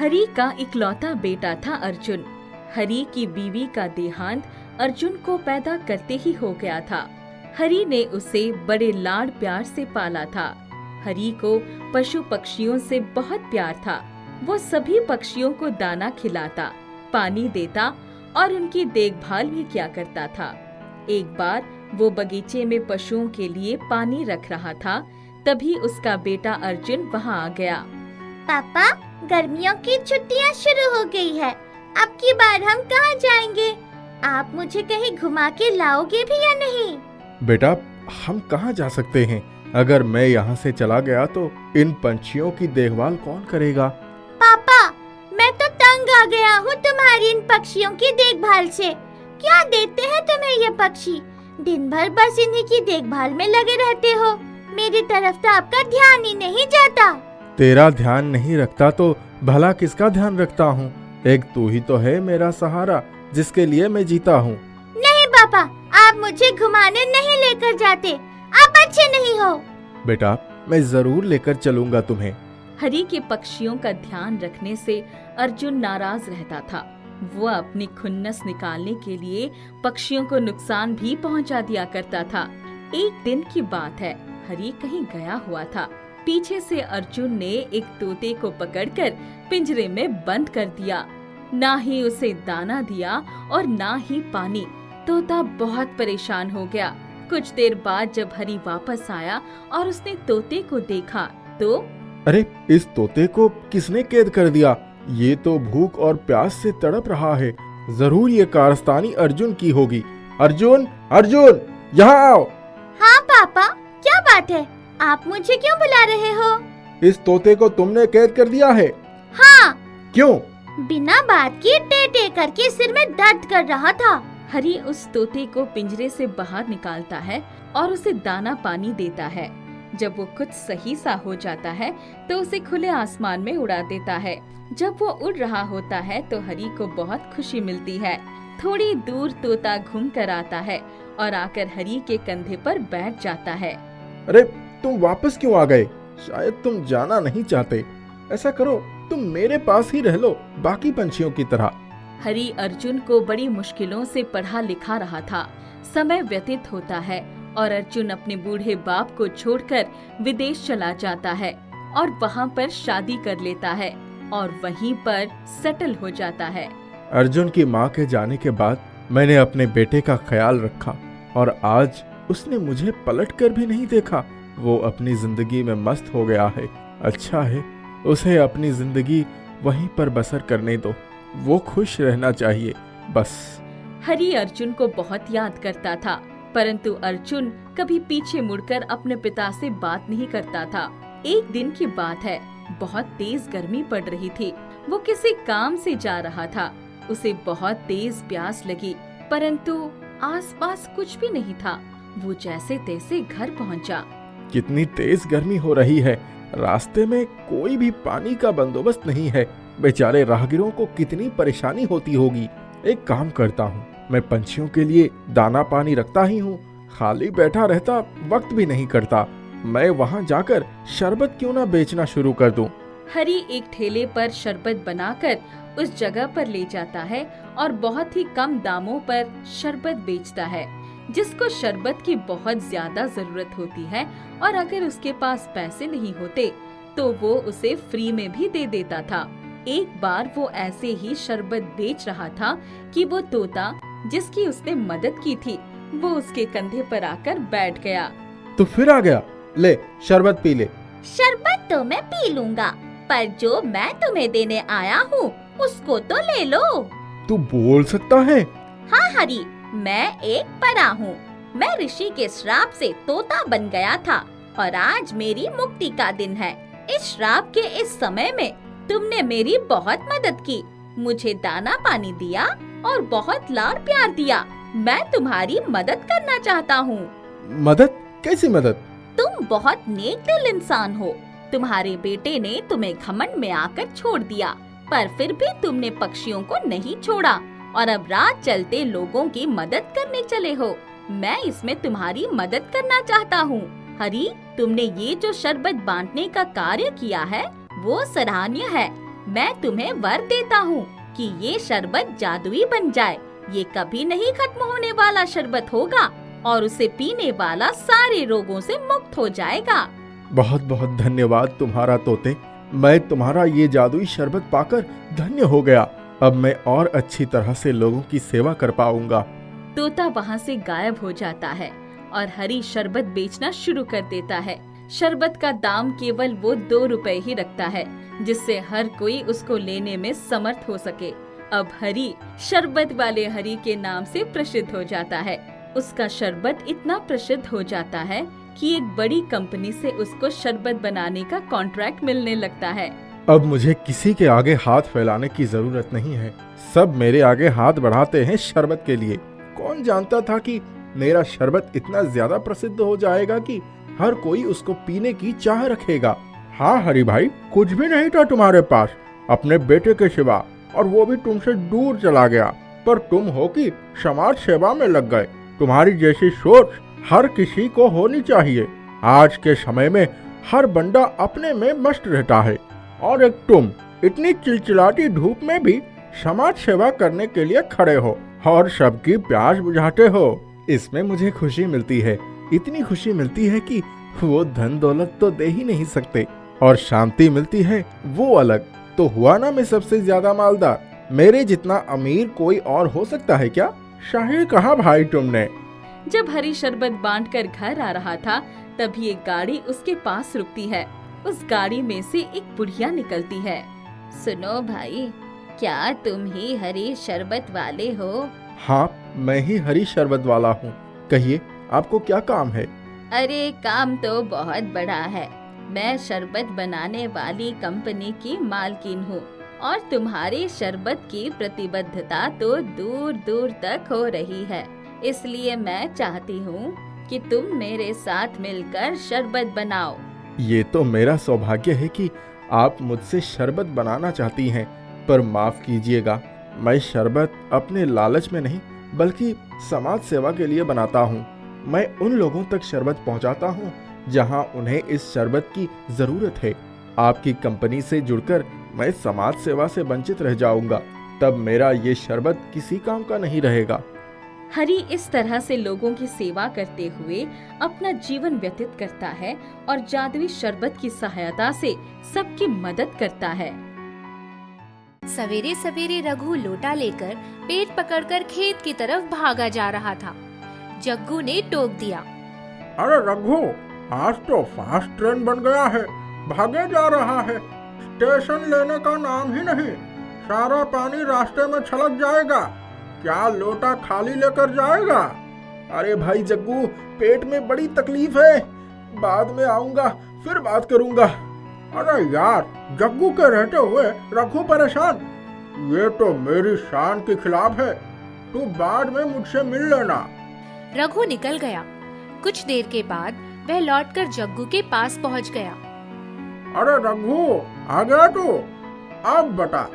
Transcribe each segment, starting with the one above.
हरि का इकलौता बेटा था अर्जुन। हरि की बीवी का देहांत अर्जुन को पैदा करते ही हो गया था। हरि ने उसे बड़े लाड प्यार से पाला था। हरि को पशु पक्षियों से बहुत प्यार था। वो सभी पक्षियों को दाना खिलाता, पानी देता और उनकी देखभाल भी किया करता था। एक बार वो बगीचे में पशुओं के लिए पानी रख रहा था, तभी उसका बेटा अर्जुन वहाँ आ गया। पापा, गर्मियों की छुट्टियाँ शुरू हो गई है। अब की बार हम कहाँ जाएंगे? आप मुझे कहीं घुमा के लाओगे भी या नहीं? बेटा, हम कहाँ जा सकते हैं? अगर मैं यहाँ से चला गया तो इन पंछियों की देखभाल कौन करेगा? पापा, मैं तो तंग आ गया हूँ तुम्हारी इन पक्षियों की देखभाल से। क्या देते हैं तुम्हें ये पक्षी? दिन भर बस इन्हीं की देखभाल में लगे रहते हो। मेरी तरफ तो आपका ध्यान ही नहीं जाता। तेरा ध्यान नहीं रखता तो भला किसका ध्यान रखता हूँ? एक तू ही तो है मेरा सहारा, जिसके लिए मैं जीता हूँ। नहीं पापा, आप मुझे घुमाने नहीं लेकर जाते। आप अच्छे नहीं हो। बेटा, मैं जरूर लेकर चलूंगा तुम्हें। हरि के पक्षियों का ध्यान रखने से अर्जुन नाराज रहता था। वो अपनी खुन्नस निकालने के लिए पक्षियों को नुकसान भी पहुंचा दिया करता था। एक दिन की बात है, हरि कहीं गया हुआ था। पीछे से अर्जुन ने एक तोते को पकड़कर पिंजरे में बंद कर दिया। ना ही उसे दाना दिया और ना ही पानी। तोता बहुत परेशान हो गया। कुछ देर बाद जब हरि वापस आया और उसने तोते को देखा तो अरे, इस तोते को किसने कैद कर दिया? ये तो भूख और प्यास से तड़प रहा है। जरूर ये कारस्तानी अर्जुन की होगी। अर्जुन, अर्जुन, यहाँ आओ। हाँ पापा, क्या बात है? आप मुझे क्यों बुला रहे हो? इस तोते को तुमने कैद कर दिया है? हाँ। क्यों? बिना बात की टे करके सिर में दर्द कर रहा था। हरि उस तोते को पिंजरे से बाहर निकालता है और उसे दाना पानी देता है। जब वो खुद सही सा हो जाता है तो उसे खुले आसमान में उड़ा देता है। जब वो उड़ रहा होता है तो हरि को बहुत खुशी मिलती है। थोड़ी दूर तोता घूम कर आता है और आकर हरि के कंधे पर बैठ जाता है। अरे, तुम वापस क्यों आ गए? शायद तुम जाना नहीं चाहते। ऐसा करो, तुम मेरे पास ही रह लो, बाकी पंछियों की तरह। हरि अर्जुन को बड़ी मुश्किलों से पढ़ा लिखा रहा था। समय व्यतीत होता है और अर्जुन अपने बूढ़े बाप को छोड़कर विदेश चला जाता है और वहाँ पर शादी कर लेता है और वहीं पर सेटल हो जाता है। अर्जुन की माँ के जाने के बाद मैंने अपने बेटे का ख्याल रखा और आज उसने मुझे पलटकर भी नहीं देखा। वो अपनी जिंदगी में मस्त हो गया है। अच्छा है, उसे अपनी जिंदगी वहीं पर बसर करने दो। वो खुश रहना चाहिए बस। हरि अर्जुन को बहुत याद करता था, परंतु अर्जुन कभी पीछे मुड़कर अपने पिता से बात नहीं करता था। एक दिन की बात है, बहुत तेज गर्मी पड़ रही थी। वो किसी काम से जा रहा था। उसे बहुत तेज प्यास लगी, परंतु आसपास कुछ भी नहीं था। वो जैसे तैसे घर पहुंचा। कितनी तेज गर्मी हो रही है। रास्ते में कोई भी पानी का बंदोबस्त नहीं है। बेचारे राहगीरों को कितनी परेशानी होती होगी। एक काम करता हूँ, मैं पंछियों के लिए दाना पानी रखता ही हूँ। खाली बैठा रहता वक्त भी नहीं करता। मैं वहाँ जाकर शरबत क्यों ना बेचना शुरू कर दूँ। हरि एक ठेले पर शरबत बनाकर उस जगह पर ले जाता है और बहुत ही कम दामों पर शरबत बेचता है। जिसको शरबत की बहुत ज्यादा जरूरत होती है और अगर उसके पास पैसे नहीं होते तो वो उसे फ्री में भी दे देता था। एक बार वो ऐसे ही शरबत बेच रहा था कि वो तोता जिसकी उसने मदद की थी वो उसके कंधे पर आकर बैठ गया। तो फिर आ गया, ले शरबत पी ले। शरबत तो मैं पी लूंगा, पर जो मैं तुम्हें देने आया हूँ उसको तो ले लो। तू बोल सकता है? हाँ हरि, मैं एक परा हूँ। मैं ऋषि के श्राप से तोता बन गया था और आज मेरी मुक्ति का दिन है। इस श्राप के इस समय में तुमने मेरी बहुत मदद की, मुझे दाना पानी दिया और बहुत लाड़ प्यार दिया। मैं तुम्हारी मदद करना चाहता हूँ। मदद? कैसी मदद? तुम बहुत नेक दिल इंसान हो। तुम्हारे बेटे ने तुम्हें घमंड में आकर छोड़ दिया, पर फिर भी तुमने पक्षियों को नहीं छोड़ा और अब रात चलते लोगों की मदद करने चले हो। मैं इसमें तुम्हारी मदद करना चाहता हूँ। हरि, तुमने ये जो शरबत बांटने का कार्य किया है वो सराहनीय है। मैं तुम्हें वर देता हूँ कि ये शरबत जादुई बन जाए। ये कभी नहीं खत्म होने वाला शरबत होगा और उसे पीने वाला सारे रोगों से मुक्त हो जाएगा। बहुत बहुत धन्यवाद तुम्हारा तोते। मैं तुम्हारा ये जादुई शरबत पाकर धन्य हो गया। अब मैं और अच्छी तरह से लोगों की सेवा कर पाऊंगा। तोता वहाँ से गायब हो जाता है और हरी शरबत बेचना शुरू कर देता है। शरबत का दाम केवल वो 2 रुपए ही रखता है, जिससे हर कोई उसको लेने में समर्थ हो सके। अब हरी शरबत वाले हरी के नाम से प्रसिद्ध हो जाता है। उसका शरबत इतना प्रसिद्ध हो जाता है कि एक बड़ी कंपनी से उसको शरबत बनाने का कॉन्ट्रैक्ट मिलने लगता है। अब मुझे किसी के आगे हाथ फैलाने की जरूरत नहीं है। सब मेरे आगे हाथ बढ़ाते हैं शरबत के लिए। कौन जानता था कि मेरा शरबत इतना ज्यादा प्रसिद्ध हो जाएगा कि हर कोई उसको पीने की चाह रखेगा। हाँ हरी भाई, कुछ भी नहीं था तुम्हारे पास अपने बेटे के सिवा, और वो भी तुमसे दूर चला गया। पर तुम हो कि समाज सेवा में लग गए। तुम्हारी जैसी सोच हर किसी को होनी चाहिए। आज के समय में हर बंदा अपने में मस्त रहता है, और एक तुम इतनी चिलचिलाती धूप में भी समाज सेवा करने के लिए खड़े हो और सबकी प्यास बुझाते हो। इसमें मुझे खुशी मिलती है, इतनी खुशी मिलती है कि वो धन दौलत तो दे ही नहीं सकते, और शांति मिलती है वो अलग। तो हुआ ना मैं सबसे ज्यादा मालदार। मेरे जितना अमीर कोई और हो सकता है क्या? शाही कहा भाई तुमने। जब हरी शरबत बांटकर घर आ रहा था, तभी एक गाड़ी उसके पास रुकती है। उस गाड़ी में से एक बुढ़िया निकलती है। सुनो भाई, क्या तुम ही हरी शरबत वाले हो? हाँ, मैं ही हरी शरबत वाला हूँ। कहिए, आपको क्या काम है? अरे काम तो बहुत बड़ा है। मैं शरबत बनाने वाली कंपनी की मालकिन हूँ और तुम्हारी शरबत की प्रतिबद्धता तो दूर दूर तक हो रही है। इसलिए मैं चाहती हूँ कि तुम मेरे साथ मिलकर शरबत बनाओ। ये तो मेरा सौभाग्य है कि आप मुझसे शरबत बनाना चाहती हैं, पर माफ कीजिएगा, मैं शरबत अपने लालच में नहीं बल्कि समाज सेवा के लिए बनाता हूँ। मैं उन लोगों तक शरबत पहुँचाता हूँ जहाँ उन्हें इस शरबत की जरूरत है। आपकी कंपनी से जुड़कर मैं समाज सेवा से वंचित रह जाऊंगा, तब मेरा ये शरबत किसी काम का नहीं रहेगा। हरी इस तरह से लोगों की सेवा करते हुए अपना जीवन व्यतीत करता है और जादुई शरबत की सहायता से सबकी मदद करता है। सवेरे सवेरे रघु लोटा लेकर पेट पकड़कर खेत की तरफ भागा जा रहा था। जग्गू ने टोक दिया, अरे रघु, आज तो फास्ट ट्रेन बन गया है, भागे जा रहा है, स्टेशन लेने का नाम ही नहीं। सारा पानी रास्ते में छलक जाएगा। क्या लोटा खाली लेकर जाएगा? अरे भाई जग्गू, पेट में बड़ी तकलीफ है, बाद में आऊंगा, फिर बात करूंगा। अरे यार, जग्गू के रहते हुए रघु परेशान, ये तो मेरी शान के खिलाफ है। तू बाद में मुझसे मिल लेना। रघु निकल गया। कुछ देर के बाद वह लौटकर जग्गू के पास पहुंच गया। अरे रघु, आ गया तू? अब बता,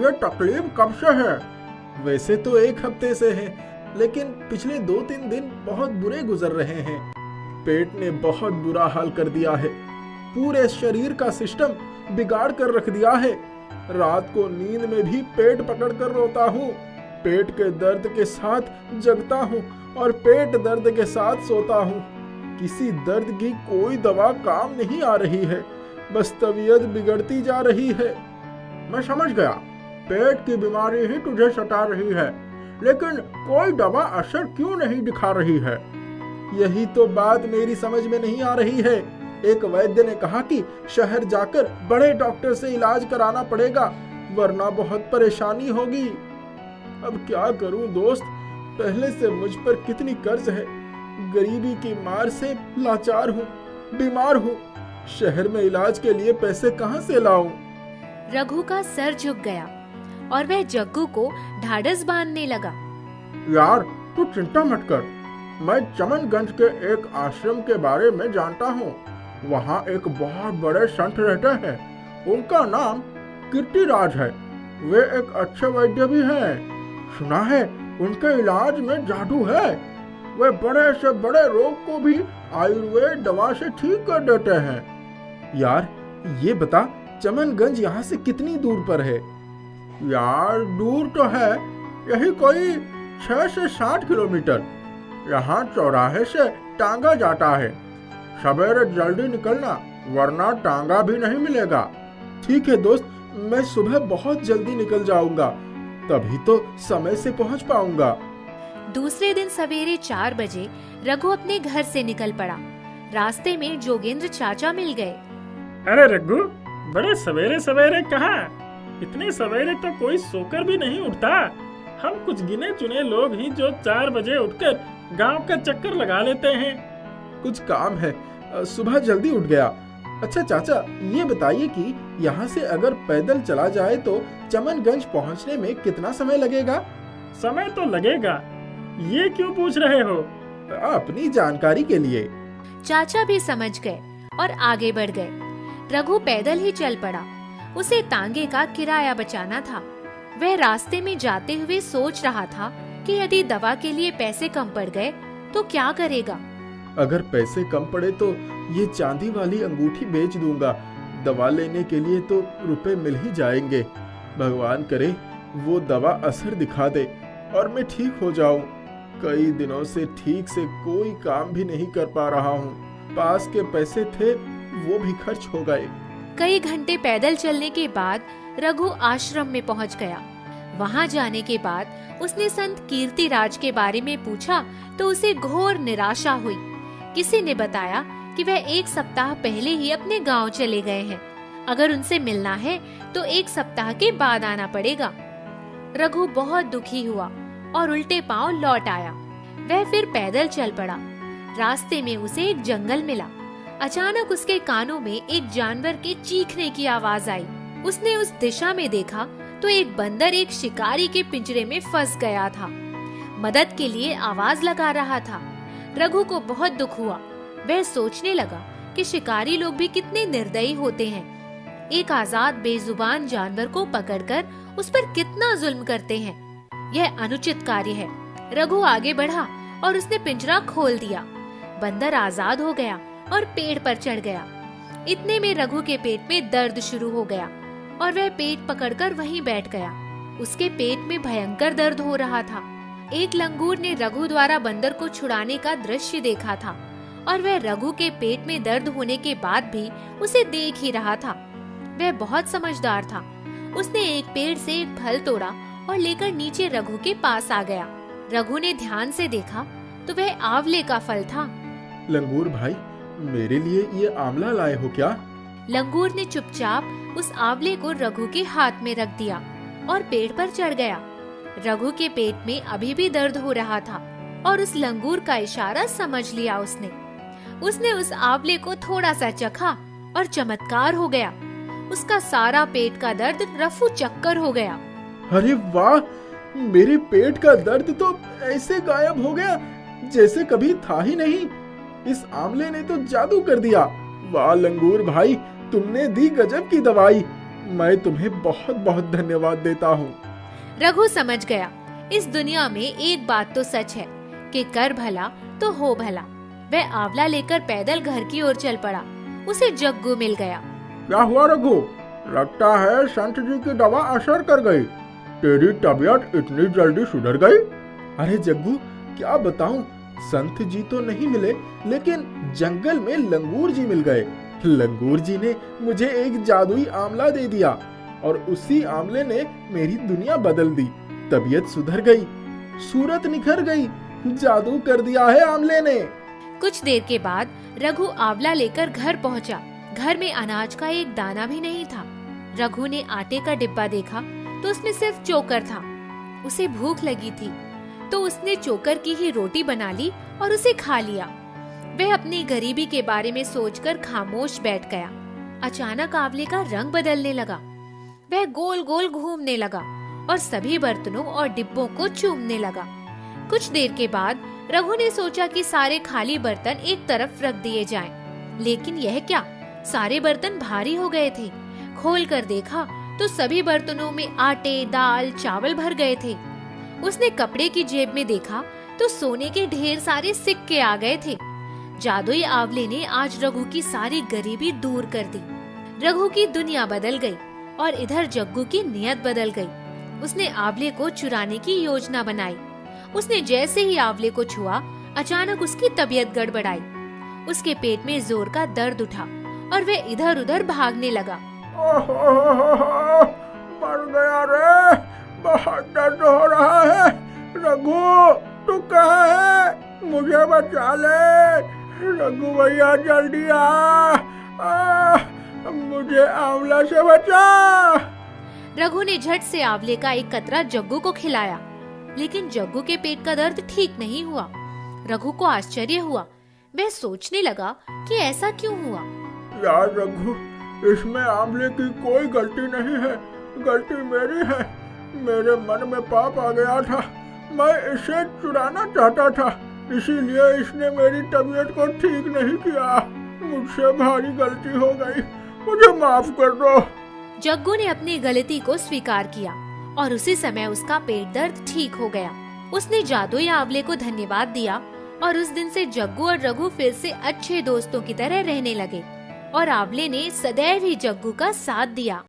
ये तकलीफ कब से है? वैसे तो 1 हफ्ते से है, लेकिन पिछले 2-3 दिन बहुत बुरे गुजर रहे हैं। पेट ने बहुत बुरा हाल कर दिया है, पूरे शरीर का सिस्टम बिगाड़ कर रख दिया है। रात को नींद में भी पेट पकड़कर रोता हूँ, पेट के दर्द के साथ जगता हूँ और पेट दर्द के साथ सोता हूँ। किसी दर्द की कोई दवा काम नहीं आ रही है, बस तबीयत बिगड़ती जा रही है। मैं समझ गया, पेट की बीमारी ही तुझे सता रही है, लेकिन कोई दवा असर क्यों नहीं दिखा रही है? यही तो बात मेरी समझ में नहीं आ रही है। एक वैद्य ने कहा कि शहर जाकर बड़े डॉक्टर से इलाज कराना पड़ेगा, वरना बहुत परेशानी होगी। अब क्या करूं दोस्त, पहले से मुझ पर कितनी कर्ज है, गरीबी की मार से लाचार हूँ, बीमार हूँ। शहर में इलाज के लिए पैसे कहाँ से लाऊं? रघु का सर झुक गया और वह जग्गू को ढाढ़स बांधने लगा। यार तू चिंता मत कर, मैं चमनगंज के एक आश्रम के बारे में जानता हूँ। वहाँ एक बहुत बड़े संत रहते हैं, उनका नाम कीर्तिराज है। वे एक अच्छे वैद्य भी हैं। सुना है उनके इलाज में जादू है। वे बड़े से बड़े रोग को भी आयुर्वेद दवा से ठीक कर देते हैं। यार ये बता, चमनगंज यहाँ से कितनी दूर पर है? यार दूर तो है, यही कोई 6 से 7 किलोमीटर। यहाँ चौराहे से टांगा जाता है। सवेरे जल्दी निकलना वरना टांगा भी नहीं मिलेगा। ठीक है दोस्त, मैं सुबह बहुत जल्दी निकल जाऊंगा, तभी तो समय से पहुँच पाऊंगा। दूसरे दिन सवेरे 4 बजे रघु अपने घर से निकल पड़ा। रास्ते में जोगेंद्र चाचा मिल गए। अरे रघु, बड़े सवेरे सवेरे कहाँ? इतने सवेरे तो कोई सोकर भी नहीं उठता। हम कुछ गिने चुने लोग ही जो 4 बजे उठकर गांव का चक्कर लगा लेते हैं। कुछ काम है, सुबह जल्दी उठ गया। अच्छा चाचा, ये बताइए कि यहाँ से अगर पैदल चला जाए तो चमनगंज पहुँचने में कितना समय लगेगा? समय तो लगेगा, ये क्यों पूछ रहे हो? अपनी जानकारी के लिए। चाचा भी समझ गए और आगे बढ़ गए। रघु पैदल ही चल पड़ा। उसे तांगे का किराया बचाना था। वह रास्ते में जाते हुए सोच रहा था कि यदि दवा के लिए पैसे कम पड़ गए तो क्या करेगा। अगर पैसे कम पड़े तो ये चांदी वाली अंगूठी बेच दूंगा। दवा लेने के लिए तो रुपए मिल ही जाएंगे। भगवान करे वो दवा असर दिखा दे और मैं ठीक हो जाऊं। कई दिनों से ठीक से कोई काम भी नहीं कर पा रहा हूं। पास के पैसे थे वो भी खर्च हो गए। कई घंटे पैदल चलने के बाद रघु आश्रम में पहुंच गया। वहां जाने के बाद उसने संत कीर्तिराज के बारे में पूछा तो उसे घोर निराशा हुई। किसी ने बताया कि वह 1 सप्ताह पहले ही अपने गांव चले गए हैं। अगर उनसे मिलना है तो 1 सप्ताह के बाद आना पड़ेगा। रघु बहुत दुखी हुआ और उल्टे पांव लौट आया। वह फिर पैदल चल पड़ा। रास्ते में उसे एक जंगल मिला। अचानक उसके कानों में एक जानवर के चीखने की आवाज आई। उसने उस दिशा में देखा तो एक बंदर एक शिकारी के पिंजरे में फंस गया था। मदद के लिए आवाज लगा रहा था। रघु को बहुत दुख हुआ। वह सोचने लगा कि शिकारी लोग भी कितने निर्दयी होते हैं। एक आजाद बेजुबान जानवर को पकड़कर उस पर कितना जुल्म करते हैं। यह अनुचित कार्य है। रघु आगे बढ़ा और उसने पिंजरा खोल दिया। बंदर आजाद हो गया और पेड़ पर चढ़ गया। इतने में रघु के पेट में दर्द शुरू हो गया और वह पेट पकड़कर वहीं बैठ गया। उसके पेट में भयंकर दर्द हो रहा था। एक लंगूर ने रघु द्वारा बंदर को छुड़ाने का दृश्य देखा था और वह रघु के पेट में दर्द होने के बाद भी उसे देख ही रहा था। वह बहुत समझदार था। उसने एक पेड़ से एक फल तोड़ा और लेकर नीचे रघु के पास आ गया। रघु ने ध्यान से देखा तो वह आंवले का फल था। लंगूर भाई, मेरे लिए ये आंवला लाए हो क्या? लंगूर ने चुपचाप उस आंवले को रघु के हाथ में रख दिया और पेड़ पर चढ़ गया। रघु के पेट में अभी भी दर्द हो रहा था और उस लंगूर का इशारा समझ लिया उसने उस आंवले को थोड़ा सा चखा और चमत्कार हो गया। उसका सारा पेट का दर्द रफू चक्कर हो गया। अरे वाह, मेरे पेट का दर्द तो ऐसे गायब हो गया जैसे कभी था ही नहीं। इस आंवले ने तो जादू कर दिया। वाह लंगूर भाई, तुमने दी गजब की दवाई। मैं तुम्हें बहुत बहुत धन्यवाद देता हूँ। रघु समझ गया, इस दुनिया में एक बात तो सच है कि कर भला तो हो भला। वह आंवला लेकर पैदल घर की ओर चल पड़ा। उसे जग्गू मिल गया। क्या हुआ रघु? लगता है संत जी की दवा असर कर गई। तेरी तबीयत इतनी जल्दी सुधर गई? अरे जग्गू, क्या बताऊं, संत जी तो नहीं मिले लेकिन जंगल में लंगूर जी मिल गए। लंगूर जी ने मुझे एक जादुई आंवला दे दिया और उसी आंवले ने मेरी दुनिया बदल दी। तबीयत सुधर गई, सूरत निखर गई। जादू कर दिया है आंवले ने। कुछ देर के बाद रघु आंवला लेकर घर पहुंचा। घर में अनाज का एक दाना भी नहीं था। रघु ने आटे का डिब्बा देखा तो उसमें सिर्फ चोकर था। उसे भूख लगी थी तो उसने चोकर की ही रोटी बना ली और उसे खा लिया। वह अपनी गरीबी के बारे में सोचकर खामोश बैठ गया। अचानक आंवले का रंग बदलने लगा। वह गोल गोल घूमने लगा और सभी बर्तनों और डिब्बों को चूमने लगा। कुछ देर के बाद रघु ने सोचा कि सारे खाली बर्तन एक तरफ रख दिए जाएं। लेकिन यह क्या, सारे बर्तन भारी हो गए थे। खोल कर देखा तो सभी बर्तनों में आटे, दाल, चावल भर गए थे। उसने कपड़े की जेब में देखा तो सोने के ढेर सारे सिक्के आ गए थे। जादुई आंवले ने आज रघु की सारी गरीबी दूर कर दी। रघु की दुनिया बदल गई और इधर जग्गू की नियत बदल गई। उसने आंवले को चुराने की योजना बनाई। उसने जैसे ही आंवले को छुआ, अचानक उसकी तबीयत गड़बड़ाई। उसके पेट में जोर का दर्द उठा और वह इधर उधर भागने लगा। मर गया रे, बहुत दर्द हो रहा है। रघु, तू कहाँ है? मुझे बचा ले। रघु भैया जल्दी आ, मुझे आंवला से बचा। रघु ने झट से आंवले का एक कतरा जग्गू को खिलाया, लेकिन जग्गू के पेट का दर्द ठीक नहीं हुआ। रघु को आश्चर्य हुआ। वह सोचने लगा कि ऐसा क्यों हुआ। यार रघु, इसमें आंवले की कोई गलती नहीं है, गलती मेरी है। मेरे मन में पाप आ गया था, मैं इसे चुराना चाहता था, इसीलिए इसने मेरी तबीयत को ठीक नहीं किया। मुझसे भारी गलती हो गई, मुझे माफ कर दो। जग्गू ने अपनी गलती को स्वीकार किया और उसी समय उसका पेट दर्द ठीक हो गया। उसने जादुई आंवले को धन्यवाद दिया और उस दिन से जग्गू और रघु फिर से अच्छे दोस्तों की तरह रहने लगे और आंवले ने सदैव ही जग्गू का साथ दिया।